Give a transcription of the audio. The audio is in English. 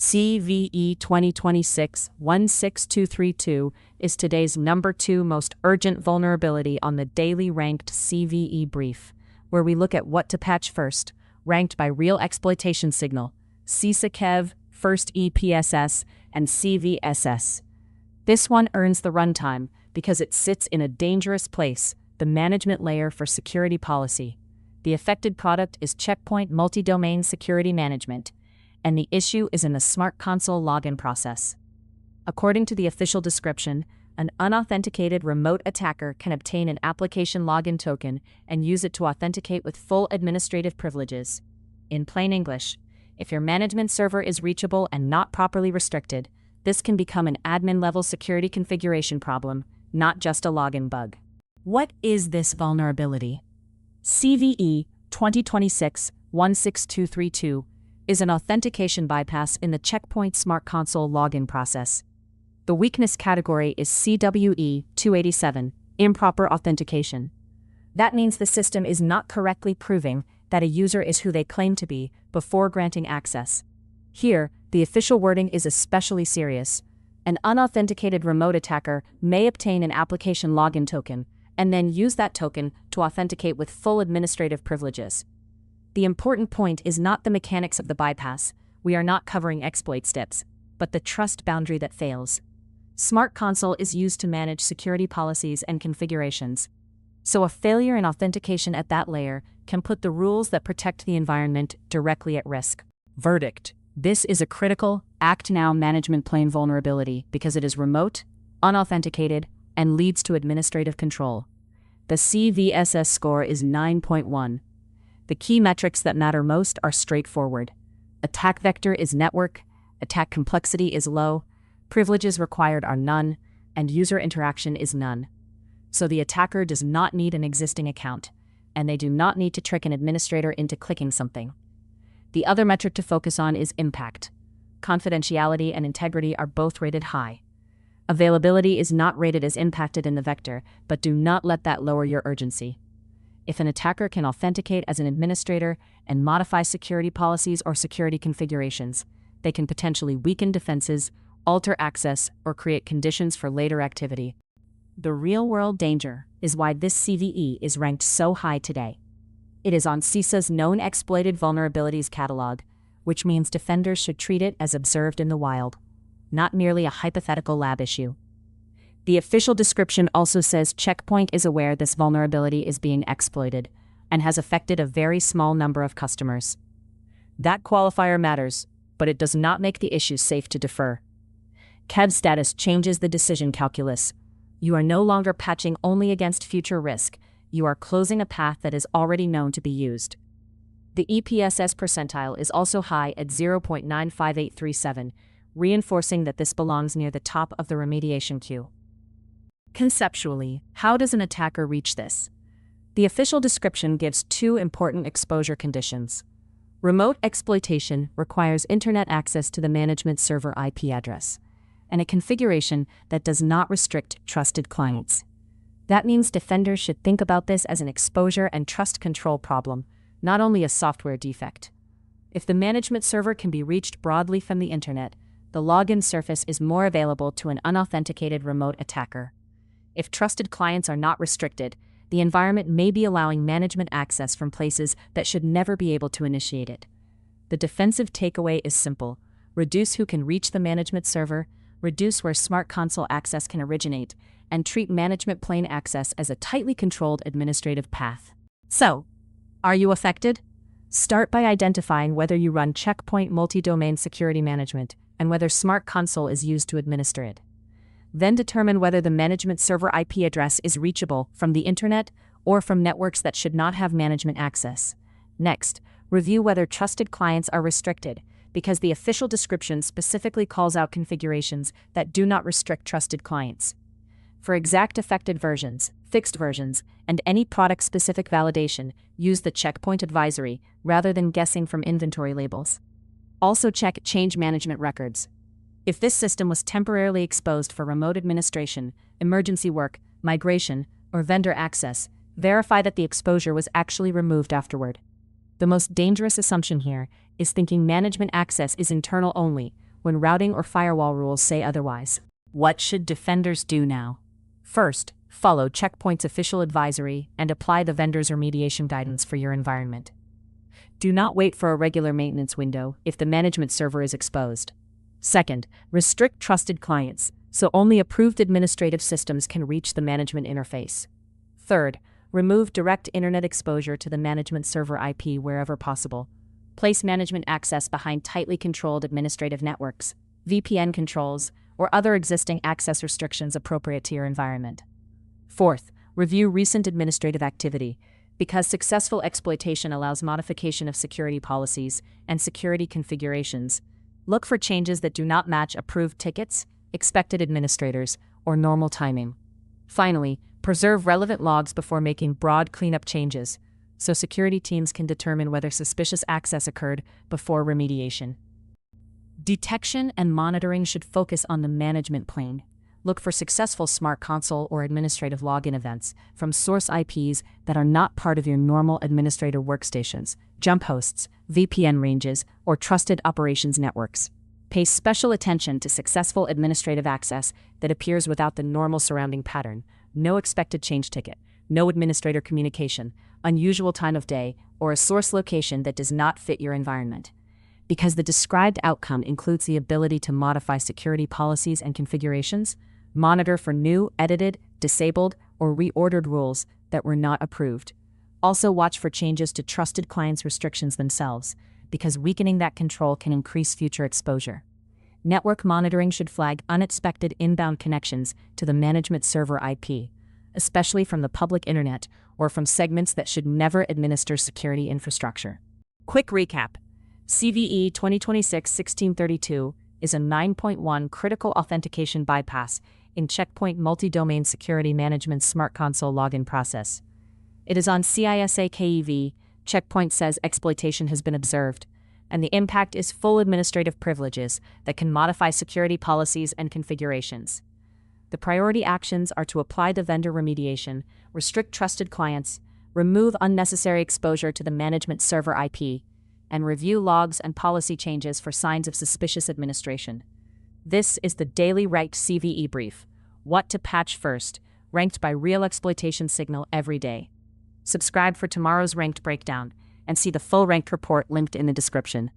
CVE 2026-16232 is today's number 2 most urgent vulnerability on the Daily Ranked CVE Brief, where we look at what to patch first, ranked by real exploitation signal, CSAKEV, First EPSS, and CVSS. This one earns the runtime because it sits in a dangerous place, the management layer for security policy. The affected product is Checkpoint Multi-Domain Security Management, and the issue is in the SmartConsole login process. According to the official description, an unauthenticated remote attacker can obtain an application login token and use it to authenticate with full administrative privileges. In plain English, if your management server is reachable and not properly restricted, this can become an admin-level security configuration problem, not just a login bug. What is this vulnerability? CVE 2026-16232 is an authentication bypass in the Checkpoint SmartConsole login process. The weakness category is CWE 287, improper authentication. That means the system is not correctly proving that a user is who they claim to be before granting access. Here, the official wording is especially serious. An unauthenticated remote attacker may obtain an application login token and then use that token to authenticate with full administrative privileges. The important point is not the mechanics of the bypass. We are not covering exploit steps, but the trust boundary that fails. SmartConsole is used to manage security policies and configurations. So a failure in authentication at that layer can put the rules that protect the environment directly at risk. Verdict: this is a critical, act now management plane vulnerability because it is remote, unauthenticated, and leads to administrative control. The CVSS score is 9.1. The key metrics that matter most are straightforward. Attack vector is network, attack complexity is low, privileges required are none, and user interaction is none. So the attacker does not need an existing account, and they do not need to trick an administrator into clicking something. The other metric to focus on is impact. Confidentiality and integrity are both rated high. Availability is not rated as impacted in the vector, but do not let that lower your urgency. If an attacker can authenticate as an administrator and modify security policies or security configurations, they can potentially weaken defenses, alter access, or create conditions for later activity. The real-world danger is why this CVE is ranked so high today. It is on CISA's Known Exploited Vulnerabilities catalog, which means defenders should treat it as observed in the wild, not merely a hypothetical lab issue. The official description also says Checkpoint is aware this vulnerability is being exploited and has affected a very small number of customers. That qualifier matters, but it does not make the issue safe to defer. CEV status changes the decision calculus. You are no longer patching only against future risk, you are closing a path that is already known to be used. The EPSS percentile is also high at 0.95837, reinforcing that this belongs near the top of the remediation queue. Conceptually, how does an attacker reach this? The official description gives 2 important exposure conditions. Remote exploitation requires internet access to the management server IP address, and a configuration that does not restrict trusted clients. That means defenders should think about this as an exposure and trust control problem, not only a software defect. If the management server can be reached broadly from the internet, the login surface is more available to an unauthenticated remote attacker. If trusted clients are not restricted, the environment may be allowing management access from places that should never be able to initiate it. The defensive takeaway is simple: reduce who can reach the management server, reduce where SmartConsole access can originate, and treat management plane access as a tightly controlled administrative path. So, are you affected? Start by identifying whether you run Checkpoint Multi-Domain Security Management and whether SmartConsole is used to administer it. Then determine whether the management server IP address is reachable from the internet or from networks that should not have management access. Next, review whether trusted clients are restricted, because the official description specifically calls out configurations that do not restrict trusted clients. For exact affected versions, fixed versions, and any product-specific validation, use the Checkpoint advisory rather than guessing from inventory labels. Also check change management records. If this system was temporarily exposed for remote administration, emergency work, migration, or vendor access, verify that the exposure was actually removed afterward. The most dangerous assumption here is thinking management access is internal only, when routing or firewall rules say otherwise. What should defenders do now? First, follow Checkpoint's official advisory and apply the vendor's remediation guidance for your environment. Do not wait for a regular maintenance window if the management server is exposed. Second, restrict trusted clients, so only approved administrative systems can reach the management interface. Third, remove direct internet exposure to the management server IP wherever possible. Place management access behind tightly controlled administrative networks, VPN controls, or other existing access restrictions appropriate to your environment. Fourth, review recent administrative activity, because successful exploitation allows modification of security policies and security configurations. Look for changes that do not match approved tickets, expected administrators, or normal timing. Finally, preserve relevant logs before making broad cleanup changes, so security teams can determine whether suspicious access occurred before remediation. Detection and monitoring should focus on the management plane. Look for successful SmartConsole or administrative login events from source IPs that are not part of your normal administrator workstations, jump hosts, VPN ranges, or trusted operations networks. Pay special attention to successful administrative access that appears without the normal surrounding pattern, no expected change ticket, no administrator communication, unusual time of day, or a source location that does not fit your environment. Because the described outcome includes the ability to modify security policies and configurations, monitor for new, edited, disabled, or reordered rules that were not approved. Also watch for changes to trusted clients' restrictions themselves, because weakening that control can increase future exposure. Network monitoring should flag unexpected inbound connections to the management server IP, especially from the public internet or from segments that should never administer security infrastructure. Quick recap. CVE 2026-1632 is a 9.1 critical authentication bypass in Checkpoint Multi-Domain Security Management's SmartConsole login process. It is on CISA KEV. Checkpoint says exploitation has been observed, and the impact is full administrative privileges that can modify security policies and configurations. The priority actions are to apply the vendor remediation, restrict trusted clients, remove unnecessary exposure to the management server IP, and review logs and policy changes for signs of suspicious administration. This is the Daily Ranked CVE Brief. What to patch first, ranked by real exploitation signal every day. Subscribe for tomorrow's ranked breakdown and see the full ranked report linked in the description.